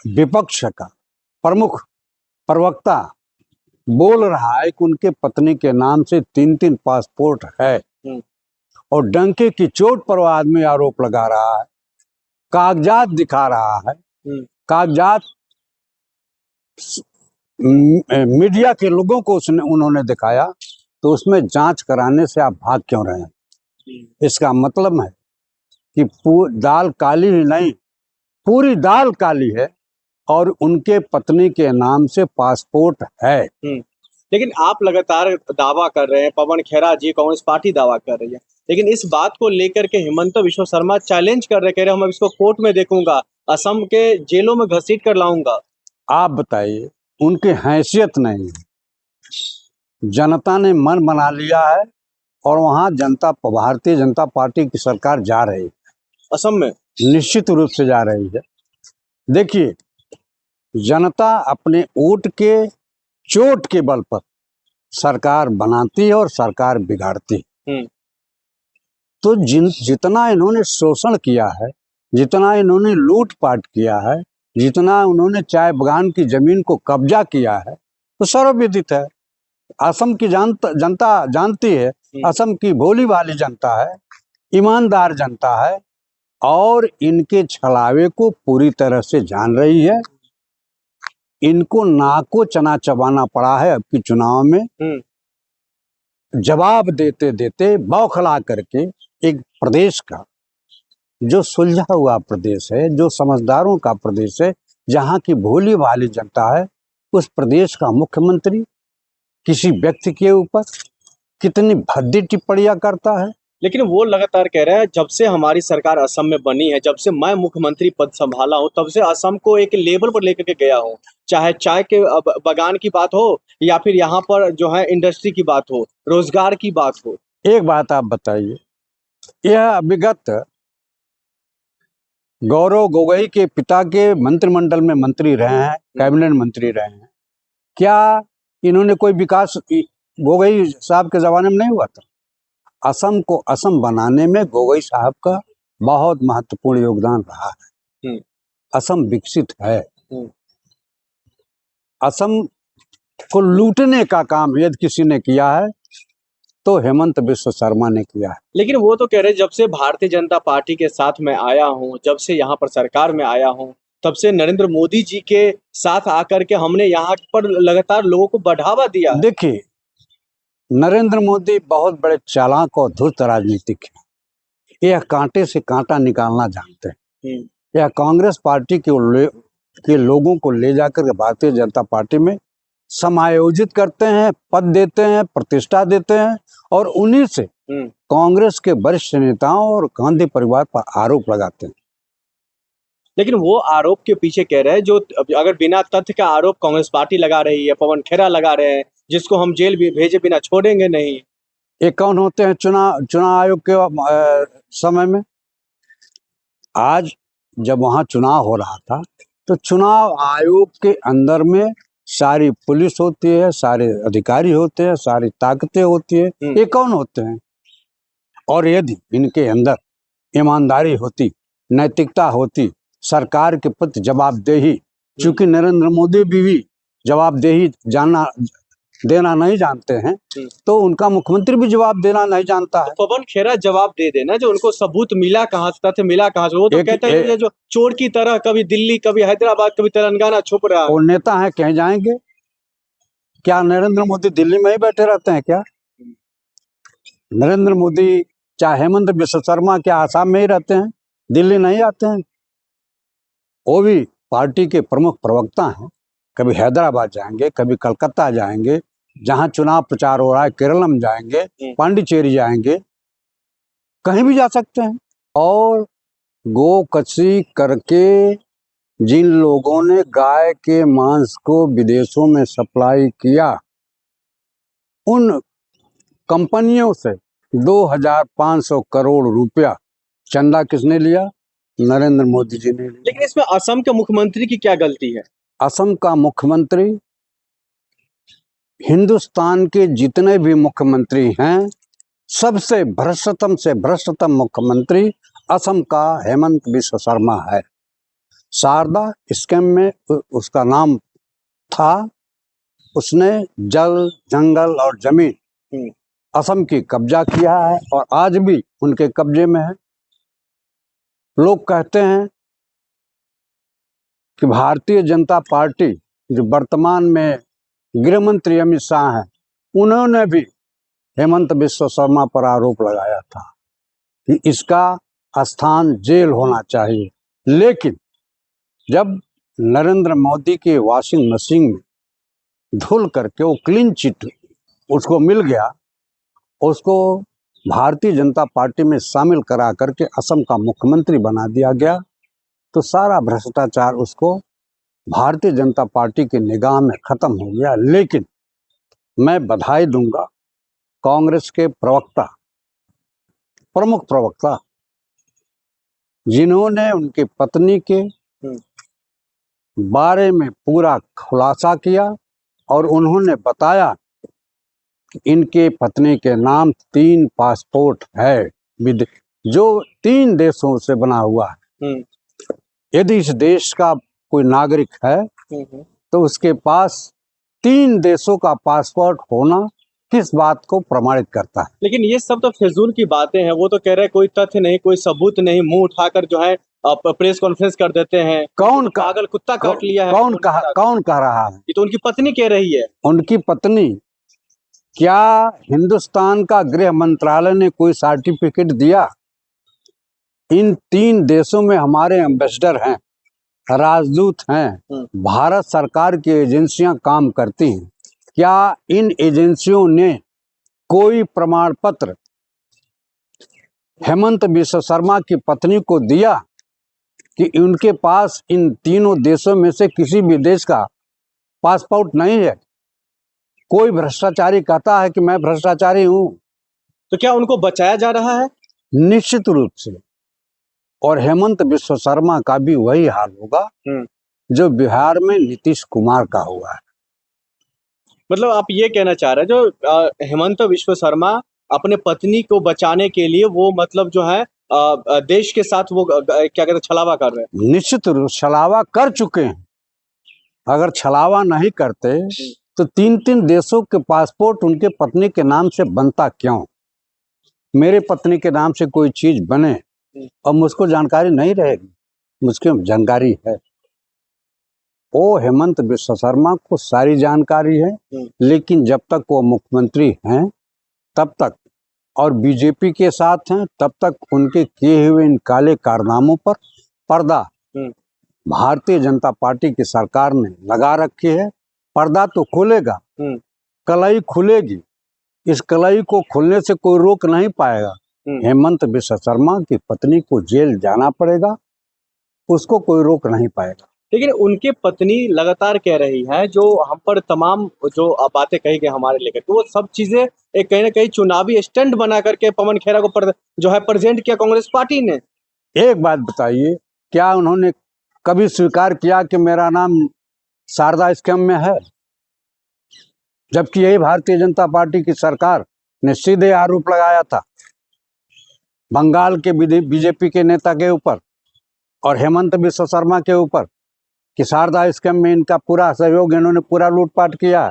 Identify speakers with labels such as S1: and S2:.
S1: विपक्ष का प्रमुख प्रवक्ता बोल रहा है कि उनके पत्नी के नाम से 3-3 पासपोर्ट है और डंके की चोट पर वो आदमी आरोप लगा रहा है, कागजात दिखा रहा है, कागजात मीडिया के लोगों को उन्होंने दिखाया, तो उसमें जांच कराने से आप भाग क्यों रहे हैं? इसका मतलब है कि दाल काली ही नहीं, पूरी दाल काली है और उनके पत्नी के नाम से पासपोर्ट है।
S2: लेकिन आप लगातार दावा कर रहे हैं, पवन खेरा जी कांग्रेस पार्टी दावा कर रही है, लेकिन इस बात को लेकर के हेमंत बिश्व शर्मा चैलेंज कर रहे, कह रहे हम अब इसको कोर्ट में देखूंगा, असम के जेलों में घसीट कर लाऊंगा।
S1: आप बताइए, उनकी हैसियत नहीं है। जनता ने मन बना लिया है और वहां भारतीय जनता पार्टी की सरकार जा रही है,
S2: असम में
S1: निश्चित रूप से जा रही है। देखिए, जनता अपने वोट के चोट के बल पर सरकार बनाती है और सरकार बिगाड़ती है। तो जितना इन्होंने शोषण किया है, जितना इन्होंने लूटपाट किया है, जितना उन्होंने चाय बगान की जमीन को कब्जा किया है, तो सर्वविदित है। असम की जनता जानती है, असम की भोली भाली जनता है, ईमानदार जनता है और इनके छलावे को पूरी तरह से जान रही है। इनको नाको चना चबाना पड़ा है अब की चुनाव में। जवाब देते देते बौखला करके एक प्रदेश का, जो सुलझा हुआ प्रदेश है, जो समझदारों का प्रदेश है, जहाँ की भोली भाली जनता है, उस प्रदेश का मुख्यमंत्री किसी व्यक्ति के ऊपर कितनी भद्दी टिप्पणियां करता है।
S2: लेकिन वो लगातार कह रहा है, जब से हमारी सरकार असम में बनी है, जब से मैं मुख्यमंत्री पद संभाला हूं, तब से असम को एक लेवल पर लेकर के गया हूं, चाहे चाय के बगान की बात हो या फिर यहाँ पर जो है इंडस्ट्री की बात हो, रोजगार की बात हो।
S1: एक बात आप बताइए, यह विगत गौरव गोगोई के पिता के मंत्रिमंडल में मंत्री रहे हैं, कैबिनेट मंत्री रहे हैं, क्या इन्होंने कोई विकास गोगोई साहब के जमाने में नहीं हुआ था? असम को असम बनाने में गोगोई साहब का बहुत महत्वपूर्ण योगदान रहा है। असम विकसित है। असम को लूटने का काम यदि किसी ने किया है तो हेमंत बिश्व शर्मा ने किया है।
S2: लेकिन वो तो कह रहे, जब से भारतीय जनता पार्टी के साथ में आया हूं, जब से यहाँ पर सरकार में आया हूं, तब से नरेंद्र मोदी जी के साथ आकर के हमने यहाँ पर लगातार लोगों को बढ़ावा दिया।
S1: देखिए, नरेंद्र मोदी बहुत बड़े चालाक और धूर्त राजनीतिक है। यह कांटे से कांटा निकालना जानते हैं। यह कांग्रेस पार्टी के लोगों को ले जाकर के भारतीय जनता पार्टी में समायोजित करते हैं, पद देते हैं, प्रतिष्ठा देते हैं और उन्हीं से कांग्रेस के वरिष्ठ नेताओं और गांधी परिवार पर आरोप लगाते हैं।
S2: लेकिन वो आरोप के पीछे कह रहे हैं, जो अगर बिना तथ्य का आरोप कांग्रेस पार्टी लगा रही है, पवन खेरा लगा रहे हैं, जिसको हम जेल भी भेजे बिना छोड़ेंगे नहीं।
S1: ये कौन होते हैं चुनाव आयोग के समय में? आज जब वहां चुनाव हो रहा था तो चुनाव आयोग के अंदर में सारी पुलिस होती है, सारे अधिकारी होते हैं, सारी ताकतें होती है। ये कौन होते हैं? और यदि इनके अंदर ईमानदारी होती, नैतिकता होती, सरकार के प्रति जवाबदेही, चूंकि नरेंद्र मोदी भी जवाबदेही देना नहीं जानते हैं, तो उनका मुख्यमंत्री भी जवाब देना नहीं जानता है।
S2: तो पवन खेरा जवाब दे देना, जो उनको सबूत मिला कहाँ से, तथ्य मिला कहाँ से। वो तो कहता है जो चोर की तरह कभी दिल्ली, कभी हैदराबाद, कभी तेलंगाना छुप रहा है।
S1: वो नेता है, कहीं जाएंगे क्या? नरेंद्र मोदी दिल्ली में ही बैठे रहते हैं क्या? नरेंद्र मोदी चाहे हेमंत बिश्व शर्मा क्या आसाम में ही रहते हैं, दिल्ली नहीं आते हैं? वो भी पार्टी के प्रमुख प्रवक्ता हैं, कभी हैदराबाद जाएंगे, कभी कलकत्ता जाएंगे, जहां चुनाव प्रचार हो रहा है केरलम जाएंगे, पांडिचेरी जाएंगे, कहीं भी जा सकते हैं। और गोकशी करके जिन लोगों ने गाय के मांस को विदेशों में सप्लाई किया, उन कंपनियों से 2500 करोड़ रुपया चंदा किसने लिया? नरेंद्र मोदी जी ने लिया।
S2: लेकिन इसमें असम के मुख्यमंत्री की क्या गलती है?
S1: असम का मुख्यमंत्री, हिंदुस्तान के जितने भी मुख्यमंत्री हैं, सबसे भ्रष्टतम से भ्रष्टतम मुख्यमंत्री असम का हेमंत बिश्व शर्मा है। शारदा स्कैम में उसका नाम था, उसने जल, जंगल और जमीन असम की कब्जा किया है और आज भी उनके कब्जे में है। लोग कहते हैं कि भारतीय जनता पार्टी, जो वर्तमान में गृह मंत्री अमित शाह हैं, उन्होंने भी हेमंत बिस्वा शर्मा पर आरोप लगाया था कि इसका स्थान जेल होना चाहिए। लेकिन जब नरेंद्र मोदी के वॉशिंग मशीन में धुल करके वो क्लीन चिट उसको मिल गया, उसको भारतीय जनता पार्टी में शामिल करा करके असम का मुख्यमंत्री बना दिया गया, तो सारा भ्रष्टाचार उसको भारतीय जनता पार्टी की निगाह में खत्म हो गया। लेकिन मैं बधाई दूंगा कांग्रेस के प्रवक्ता, प्रमुख प्रवक्ता, जिन्होंने उनकी पत्नी के बारे में पूरा खुलासा किया और उन्होंने बताया कि इनके पत्नी के नाम 3 पासपोर्ट है, जो 3 देशों से बना हुआ है। यदि इस देश का कोई नागरिक है तो उसके पास 3 देशों का पासपोर्ट होना किस बात को प्रमाणित करता है?
S2: लेकिन ये सब तो फिजूल की बातें हैं। वो तो कह रहे हैं कोई तथ्य नहीं, कोई सबूत नहीं, मुंह उठाकर जो है प्रेस कॉन्फ्रेंस कर देते हैं।
S1: कौन
S2: पागल कुत्ता काट लिया है?
S1: कौन कह रहा है?
S2: ये तो उनकी पत्नी कह रही है।
S1: उनकी पत्नी? क्या हिंदुस्तान का गृह मंत्रालय ने कोई सर्टिफिकेट दिया? इन 3 देशों में हमारे एम्बेसडर हैं, राजदूत हैं, भारत सरकार की एजेंसियां काम करती हैं। क्या इन एजेंसियों ने कोई प्रमाण पत्र हेमंत बिस्वा शर्मा की पत्नी को दिया कि उनके पास इन तीनों देशों में से किसी भी देश का पासपोर्ट नहीं है? कोई भ्रष्टाचारी कहता है कि मैं भ्रष्टाचारी हूं,
S2: तो क्या उनको बचाया जा रहा है?
S1: निश्चित रूप से। और हेमंत बिस्वा शर्मा का भी वही हाल होगा जो बिहार में नीतीश कुमार का हुआ है।
S2: मतलब आप ये कहना चाह रहे हैं जो हेमंत बिस्वा शर्मा अपने पत्नी को बचाने के लिए वो मतलब जो है देश के साथ वो क्या कहते हैं, छलावा कर रहे हैं?
S1: निश्चित रूप छलावा कर चुके हैं। अगर छलावा नहीं करते तो 3 देशों के पासपोर्ट उनके पत्नी के नाम से बनता क्यों? मेरे पत्नी के नाम से कोई चीज बने और मुझको जानकारी नहीं रहेगी? मुझको जानकारी है। वो हेमंत बिस्वा शर्मा को सारी जानकारी है, लेकिन जब तक वो मुख्यमंत्री हैं तब तक और बीजेपी के साथ हैं तब तक उनके किए हुए इन काले कारनामों पर पर्दा भारतीय जनता पार्टी की सरकार ने लगा रखी है। पर्दा तो खुलेगा, कलाई खुलेगी। इस कलाई को खुलने से कोई रोक नहीं पाएगा। हेमंत बिस्वा शर्मा की पत्नी को जेल जाना पड़ेगा, उसको कोई रोक नहीं पाएगा।
S2: लेकिन उनके पत्नी लगातार कह रही है, जो हम पर तमाम जो बातें कही गई हमारे लेकर, तो वो सब चीजें एक कहीं ना कहीं चुनावी स्टंट बना करके पवन खेरा को जो है प्रेजेंट किया कांग्रेस पार्टी ने।
S1: एक बात बताइए, क्या उन्होंने कभी स्वीकार किया कि मेरा नाम शारदा स्कैम में है? जबकि यही भारतीय जनता पार्टी की सरकार ने सीधे आरोप लगाया था बंगाल के बीजेपी के नेता के ऊपर और हेमंत बिस्वा शर्मा के ऊपर कि शारदा स्कैम में इनका पूरा सहयोग, इन्होंने पूरा लूटपाट किया।